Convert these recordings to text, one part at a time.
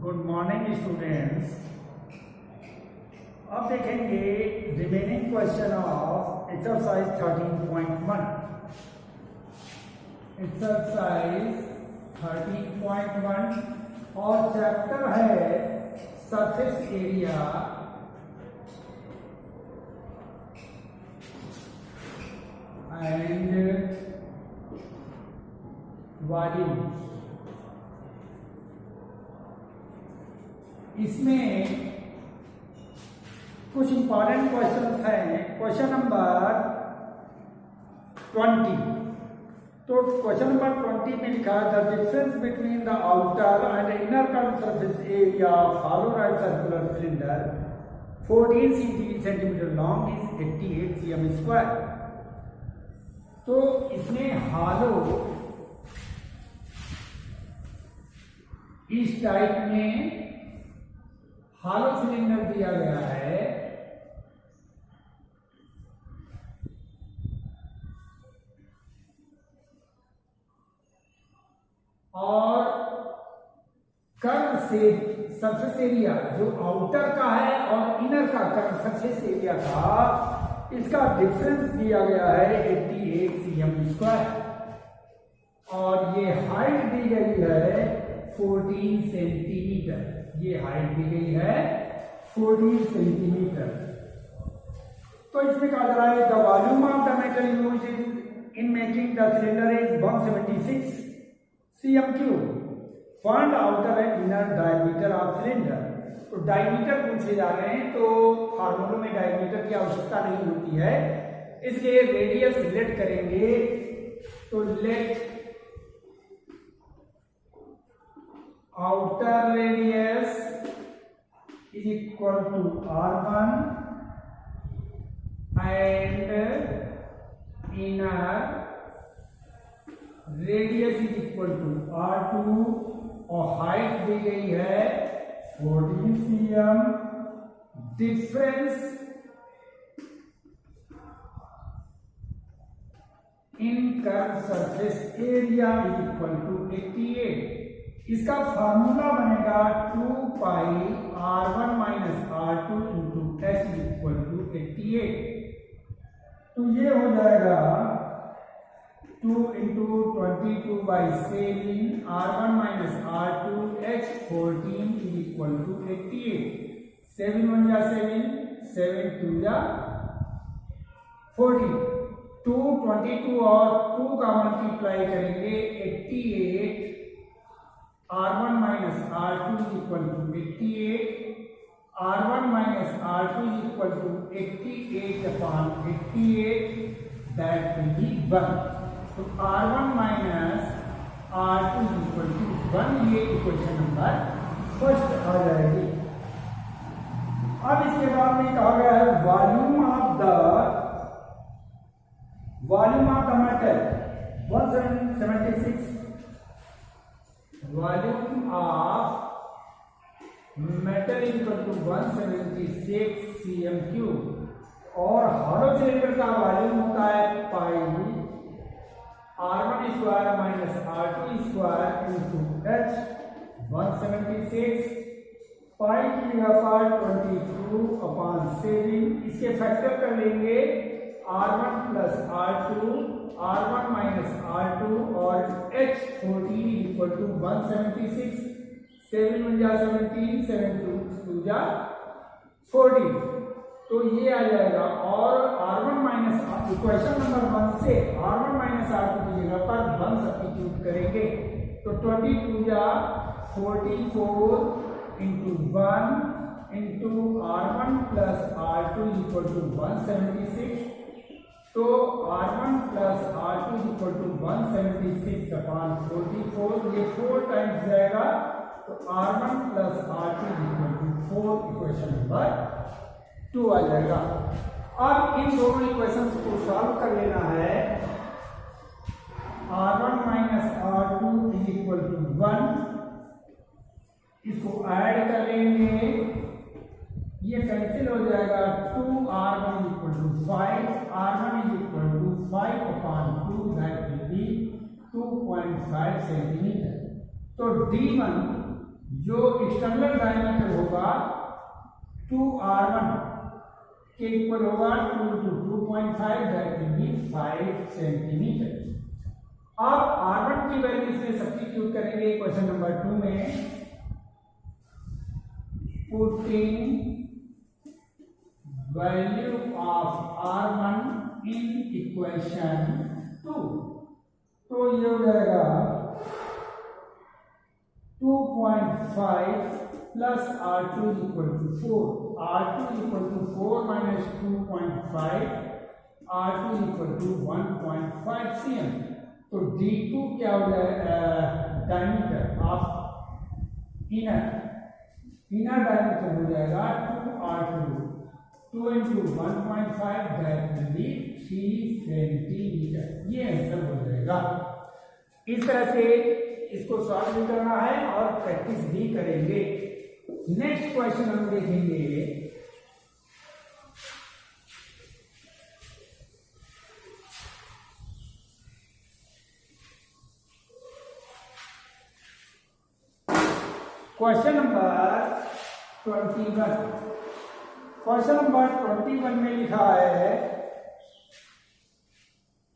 Good morning students. अब देखेंगे remaining question of exercise 13.1। Exercise 13.1 और चैप्टर है सरफेस एरिया एंड वॉल्यूम। इसमें कुछ इंपॉर्टेंट क्वेश्चन हैं। Question number 20। तो क्वेश्चन नंबर 20 में लिखा है the difference between the outer and inner curve surface area of hollow right circular cylinder 14 centimetre long is 88 cm square. तो इसमें हॉलो इस टाइप में हॉलो सिलेंडर दिया गया है और कर्व से सरफेस एरिया जो आउटर का है और इनर का कर्व सरफेस एरिया का इसका डिफरेंस दिया गया है 88 cm स्क्वायर और ये हाइट दी गई है 14 सेंटीमीटर। ये हाइट दी गई है 14 सेंटीमीटर। तो इसमें कहा जा रहा है the volume of the metal used in making the cylinder is 176 cm cube. Find outer and inner diameter of cylinder. तो डायमीटर पूछे जा रहे हैं, तो फार्मूलों में डायमीटर की आवश्यकता नहीं होती है, इसलिए रेडियस लेट करेंगे। तो late outer radius is equal to r1 and inner radius is equal to r2 और हाइट दी गई है 14 cm। Difference in curve surface area is equal to 88। इसका फार्मूला बनेगा 2 pi r1 minus r2 into h equal to 88। तो ये हो जाएगा 2 into 22/7 r1 minus r2 h 14 is equal to 88। 7 1 जा 7, 7 2 जा 40। 2 22 और 2 का मल्टीप्लाई करेंगे 88 r1 minus r2 is equal to 88। r1 minus r2 is equal to 88 upon 88, that will be 1। तो r1 minus r2 is equal to 1। ये equation number first आ जाएगी। अब इसके बाद में कहा गया है volume of the metal 176। Volume of metal equal to 176 cm cube और हॉलो सिलेंडर का वॉल्यूम होता है pi r1 square minus r2 square into h। 176 pi की जगह पर 22/7। इसके फैक्टर कर लेंगे r1 plus r2, r1 minus r2 और h 14 इक्वल टू 176। 7 1 जा 17, 7 2 जा 14। तो ये आ जाएगा और r1 माइनस इक्वेशन नंबर 1 से r1 माइनस r2 की जगह पर 1 सब्स्टिट्यूट करेंगे। तो 22 जा 44 into 1 into r1 plus r2 equal to 176। तो r1 plus r2 equal to 176 upon 44। ये 4 टाइम्स जाएगा, तो r1 plus r2 equal to 4। Equation number 2 आ जाएगा। अब इन दोनों इक्वेशंस को सॉल्व कर लेना है। r1 minus r2 is equal to 1। इसको ऐड कर लेंगे, ये कैंसिल हो जाएगा। 2r1 equal to 5, r1 is equal to 5 upon 2, that will be 2.5 centimetre. तो d1 जो एक्सटर्नल डायमीटर होगा 2r1 के इक्वल होगा 2 into 2.5 that will B 5 centimetre. अब r1 की वैल्यू इसमें सब्स्टिट्यूट करेंगे क्वेश्चन नंबर 2 में, putting value of r1 in equation 2, तो ये हो जाएगा 2.5 plus r2 equal to 4, r2 equal to 4 minus 2.5, r2 equal to 1.5 cm। तो d2 क्या हो जाएगा, डायमीटर ऑफ इनर डायमीटर हो जाएगा 2r2, 2 into 1.5 that will B 3 centimetre. ये आंसर हो जाएगा। इस तरह से इसको सॉल्व भी करना है और प्रैक्टिस भी करेंगे। नेक्स्ट क्वेश्चन हम देखेंगे, क्वेश्चन नंबर 21। क्वेश्चन नंबर 21 में लिखा है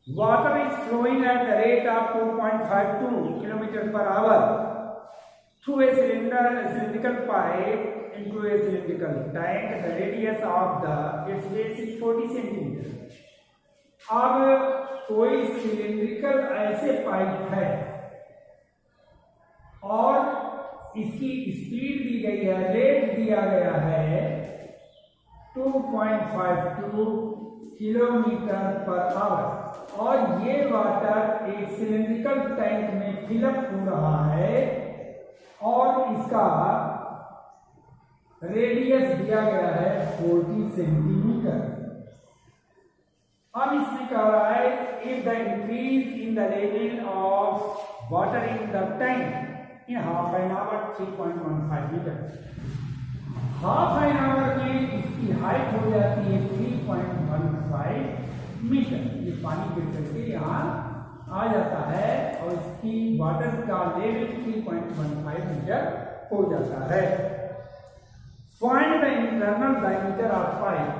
water is flowing at the rate of 2.52 kilometre per hour through a cylindrical pipe into a cylindrical tank. The radius of its base is 40 centimeter. अब कोई cylindrical ऐसे pipe है और इसकी speed दी गई है, रेट दिया गया है 2.52 किलोमीटर पर आवर, और ये वाटर एक सिलिंड्रिकल टैंक में फिलअप हो रहा है और इसका रेडियस दिया गया है 40 सेंटीमीटर। अब इसमें कह रहा है if the increase in the level of water in the tank in half an hour 3.15 metre. Half an hour में इसकी हाइट हो जाती है 3.15 मीटर। ये पानी गिर करके यहाँ आ जाता है और इसकी वाटर का लेवल 3.15 मीटर हो जाता है। Find the internal diameter of pipe.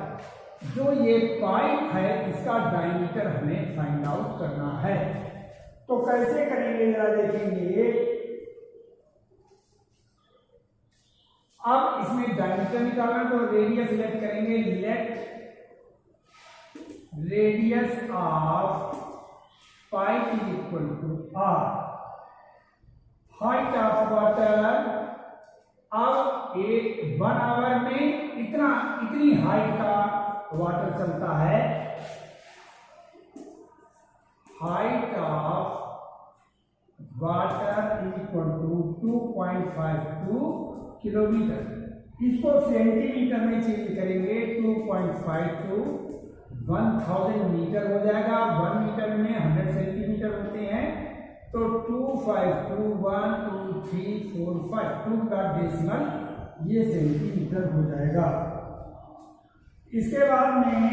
जो ये पाइप है इसका डायमीटर हमें फाइंड आउट करना है। तो कैसे करेंगे जरा देखेंगे। अब इसमें डायमीटर निकालना तो रेडियस लेट करेंगे। Let radius of pipe is equal to R, height of water. अब एक 1 आवर में इतनी हाइट का वाटर चलता है। Height of water is equal to 2.52 kilometre. इसको सेंटीमीटर में चेंज करेंगे। 2.52 1000 मीटर हो जाएगा। 1 मीटर में 100 सेंटीमीटर होते हैं, तो 252 1 2 3 4 5 2 का डेसिमल ये सेंटीमीटर हो जाएगा। इसके बाद में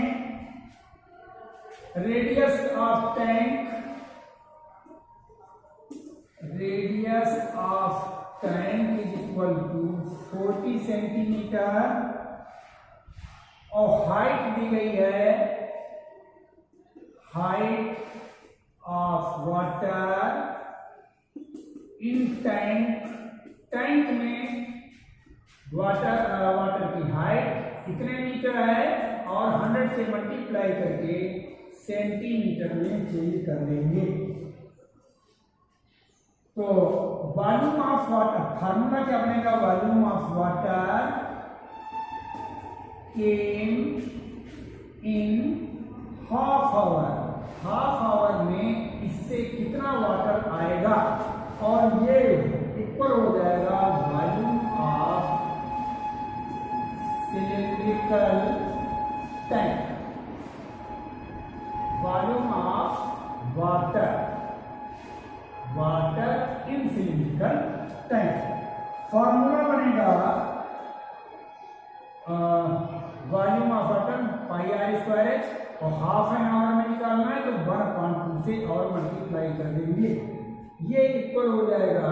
radius of tank, radius of tank is equal to 40 centimetre और हाइट दी गई है, height of water in tank. Tank में वाटर की हाइट कितने मीटर है और 100 से मल्टीप्लाई करके सेंटीमीटर में चेंज कर देंगे। तो वॉल्यूम ऑफ वाटर, फार्मूला क्या बनेगा, volume of water came in half hour. Half hour में इससे कितना वाटर आएगा और ये इक्वल हो जाएगा volume of cylindrical tank, volume of water in cylindrical tank. Formula बनेगा volume of water pi r square h, और हाफ एन आवर में निकालना है तो 1/2 से और मल्टीप्लाई कर देंगे। ये इक्वल हो जाएगा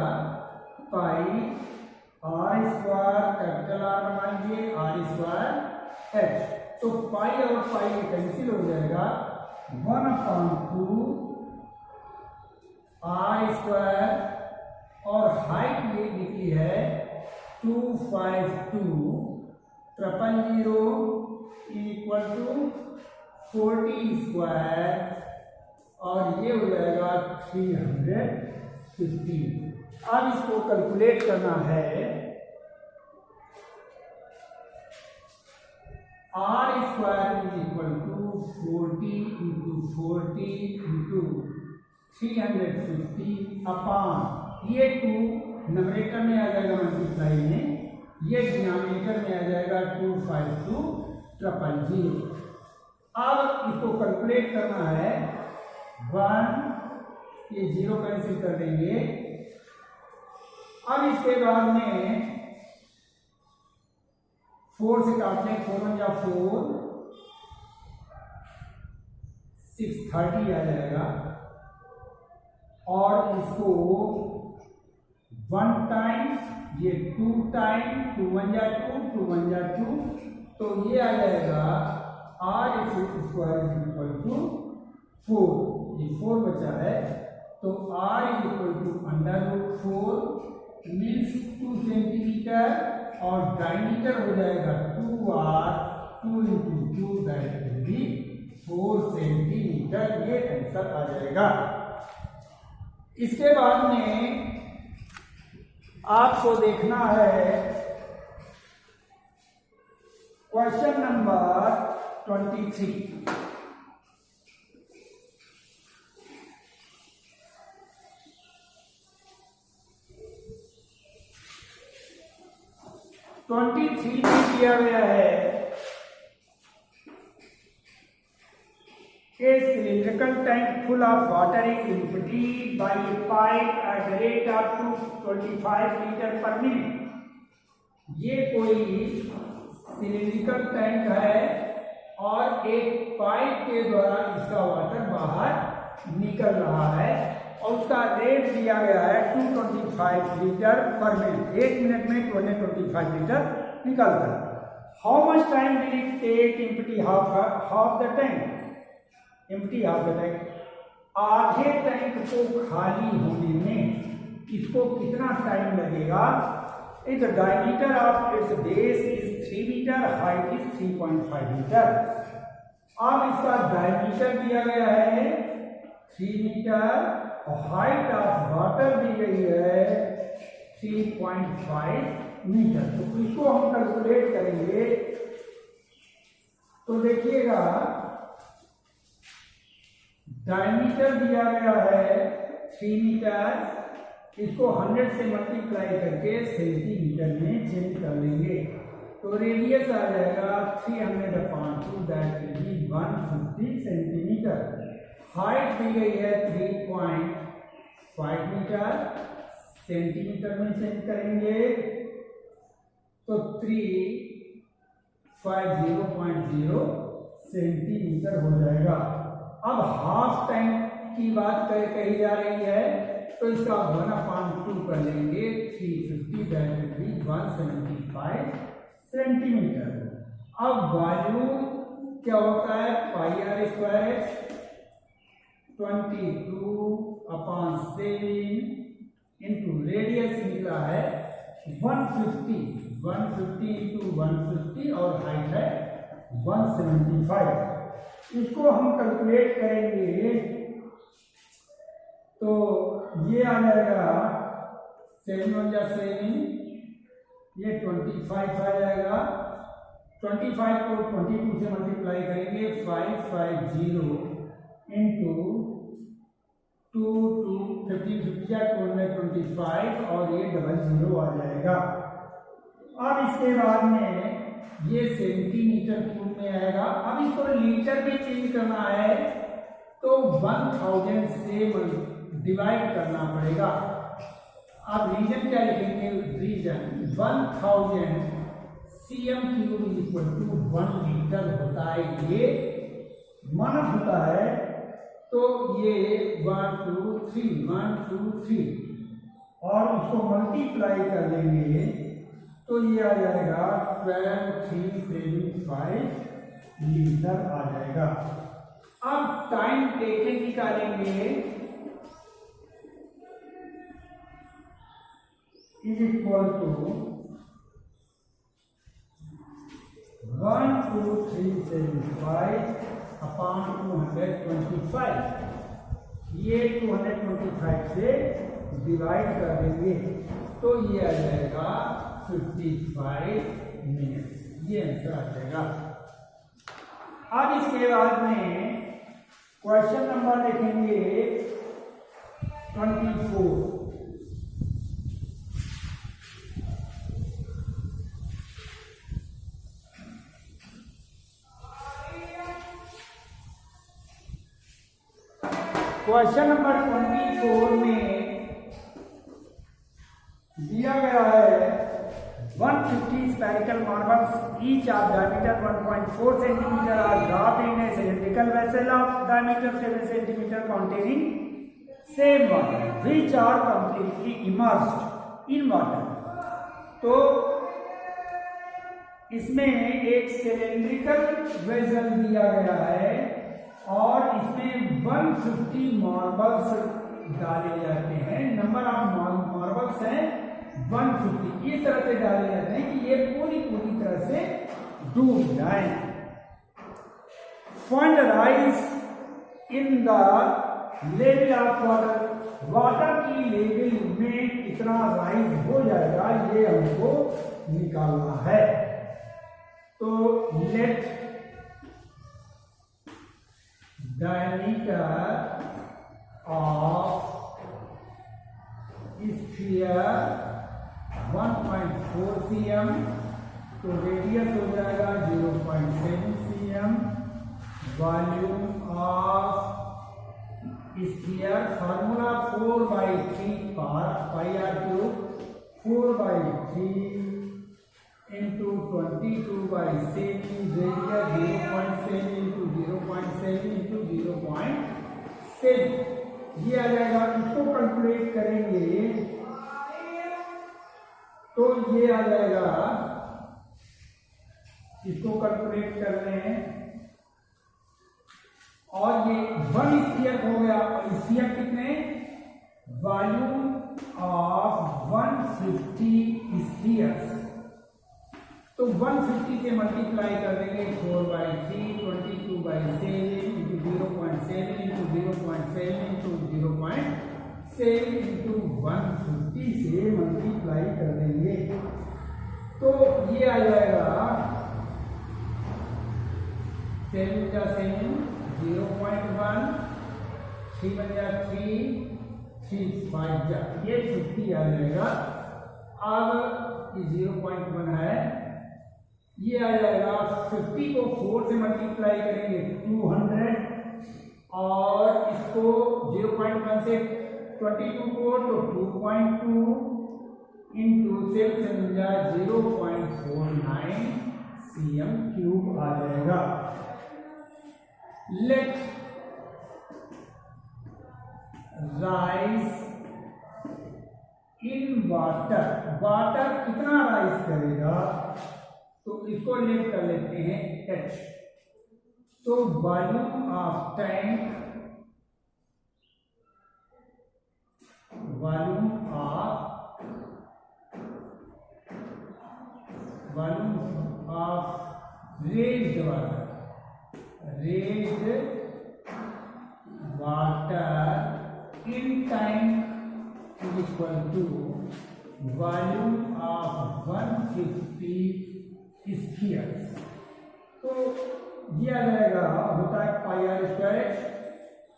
पाई आर स्क्वायर कैपिटल आर बना लीजिए आर स्क्वायर एच, तो पाई और पाई कैंसिल हो जाएगा 1/2 आर स्क्वायर और हाइट ये निकली है 252 000 इक्वल टू 40 स्क्वायर और ये हो जाएगा 350। अब इसको कैलकुलेट करना है r square is equal to 40 into 40 into 350 upon ये 2 नंबरेटर में आ जाएगा मल्टीप्लाई में, ये डिनोमिनेटर में आ जाएगा 252 000। अब इसको कैलकुलेट करना है 1 ये 0 कैंसिल कर देंगे। अब इसके बाद में 4 से काट लें, 4 1 या 4 630 आ जाएगा और इसको 1 टाइम्स ये 2 टाइम 2 1 या 2 2 1 या 2, तो ये आ जाएगा आर स्क्वायर इक्वल टू 4, ये 4 बचा है तो r equal to √4 means 2 centimetre और डायमीटर हो जाएगा 2r 2 into 2 that will be 4 centimetre, ये आंसर आ जाएगा। इसके बाद में आपको देखना है क्वेश्चन नंबर 23। में दिया गया है a cylindrical tank full of water is emptied by a pipe at the rate of 25 litre पर मिनट। ये कोई सिलिंड्रिकल टैंक है और एक पाइप के द्वारा इसका वाटर बाहर निकल रहा है और उसका रेट दिया गया है 225 लीटर पर मिनट। 1 मिनट में 225 लीटर निकलता है। How much time will it take empty half the tank? Empty half the tank, आधे टैंक को खाली होने में इसको कितना टाइम लगेगा? It the diameter of its base is 3 metre, height is 3.5 metre. अब इसका डायमीटर दिया गया है 3 मीटर और हाइट ऑफ वाटर दी गई है 3.5 मीटर। तो इसको हम कैलकुलेट करेंगे तो देखिएगा डायमीटर दिया गया है 3 मीटर, इसको 100 से मल्टीप्लाई करके सेंटीमीटर में चेंज कर लेंगे तो रेडियस आ जाएगा 300/2 that will be 150 centimetre. Height दी गई है 3.5 मीटर, सेंटीमीटर में चेंज करेंगे तो 350.0 सेंटीमीटर हो जाएगा। अब हाफ टैंक की बात कही जा रही है तो इसका 1/2 कर लेंगे 350 दैट विल बी 175 सेंटीमीटर। अब वॉल्यूम क्या होता है? Pi r square h 22/7 into radius निकला है 150 इंटू 150 और हाइट है 175। इसको हम कैलकुलेट करेंगे तो ये आ जाएगा 7 1 जा 7, ये 25 आ जाएगा। 25 को 22 से मल्टीप्लाई करेंगे 550 इंटू 2 15 50 या 225 और ये 00 आ जाएगा। अब इसके बाद में ये सेंटीमीटर क्यूब में आएगा। अब इसको लीटर में चेंज करना है तो 1000 से डिवाइड करना पड़ेगा। अब रीजन क्या लिखेंगे? Reason 1000 cm³ equal to 1 litre होता है। ये मन होता है तो ये 1 2 3 और उसको मल्टीप्लाई कर लेंगे तो ये आ जाएगा 12,375 लीटर आ जाएगा। अब टाइम टेकन निकालेंगे, इज इक्वल टू 12375 अपॉन 225। ये 225 से डिवाइड कर देंगे तो ये आ जाएगा 55 मिनट। ये आंसर आ जाएगा। अब इसके बाद में क्वेश्चन नंबर देखेंगे 24। क्वेश्चन नंबर 24 में दिया गया है 150 spherical marbles, each of diameter 1.4 centimeter, are dropped in a cylindrical vessel of diameter 7 centimeter containing same water, which are completely immersed in water। तो इसमें एक सिलेंड्रिकल वेसल दिया गया है और इसमें 150 मार्बल्स डाले जाते हैं। नंबर ऑफ मार्बल्स हैं 150। इस तरह से डाले जाते हैं कि ये पूरी तरह से डूब जाए। Find rise in the level of water, water की लेवल में कितना राइज हो जाएगा ये हमको निकालना है। तो let diameter of sphere 1.4 cm, तो रेडियस हो जाएगा 0.7 cm। Volume of sphere formula 4/3 πr3, 4/3 into 22/7, radius 0.7 into 0.7 into 0.7, ये आ जाएगा। इसको कैलकुलेट करेंगे तो ये आ जाएगा, इसको कैलकुलेट कर रहे हैं और ये 1 स्फीयर हो गया। और स्फीयर कितने, वॉल्यूम ऑफ 150 स्फीयर्स, तो 150 से मल्टीप्लाई कर देंगे 4/3, 22/7 into 0.7 into 0.7 into 0.7 into 150 से मल्टीप्लाई कर देंगे तो ये आ जाएगा 7 का 7 0.1, 3 बन जा 3, 3 5 जा, ये 50 आ जाएगा। अब ये 0.1 है, ये आ जाएगा 50 को 4 से मल्टीप्लाई करेंगे 200 और इसको 0.1 से 22 को तो 2.2 इंटू 7 से मिल जाए 0.49 cm³ आ जाएगा। Let rise in water, water कितना राइज करेगा तो इसको लेट कर लेते हैं H। तो volume of tank, volume of raised water, raised water in tank is equal to volume of 150 spheres. तो ये आ जाएगा, होता है πr²,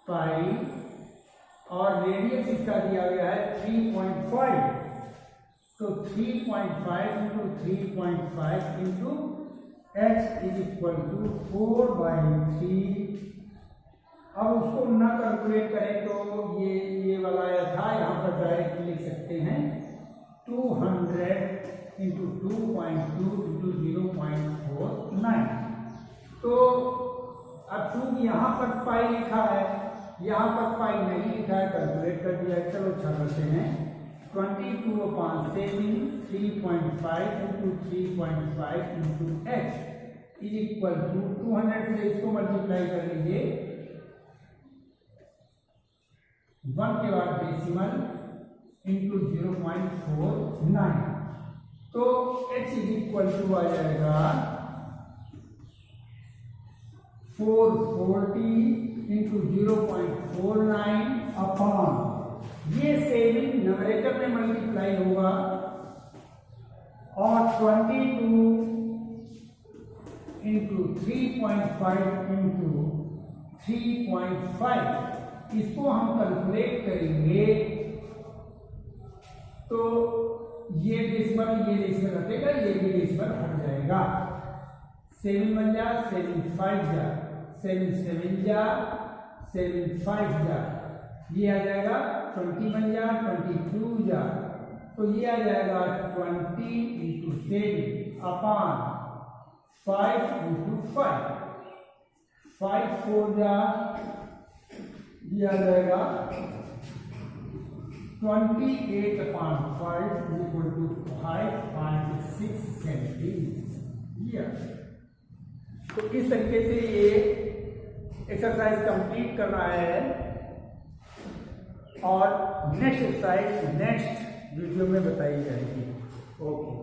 पाई, और रेडियस इसका दिया गया है 3.5, तो 3.5 into 3.5 into x is equal to 4/3। अब उसको ना कैलकुलेट करें तो ये वाला था, यहाँ पर डायरेक्ट लिख सकते हैं 200 into 2.2 into 0.49। तो अब चूंकि यहाँ पर पाई लिखा है, यहाँ पर पाई नहीं लिखा है, कैलकुलेट कर दिया। चलो अच्छा करते हैं, 22/7 3.5 into 3.5 into h is equal to 200 से इसको मल्टीप्लाई कर लीजिए 1 के बाद डेसिमल इंटू 0.49 तो h इज इक्वल टू आ जाएगा 440 इंटू 0.49 अपॉन ये 7 न्यूमरेटर में मल्टीप्लाई होगा और 22 इंटू 3.5 इंटू 3.5 इसको हम कैलकुलेट करेंगे तो ये डेसिमल हटेगा, ये भी डेसिमल हट जाएगा। 7 बन जा 7 5 जा 7 7 जा 7 5 जा ये आ जाएगा 20 बन जा 22 जा तो ये आ जाएगा 20 इंटू 7 अपॉन 5 इंटू 5 5 4 जा ये आ जाएगा 28 अपॉन 5 इक्वल टू 5.6 सेंटीमीटर। तो इस तरीके से ये एक्सरसाइज कंप्लीट करना है और नेक्स्ट एक्सरसाइज नेक्स्ट वीडियो में बताई जाएगी। ओके।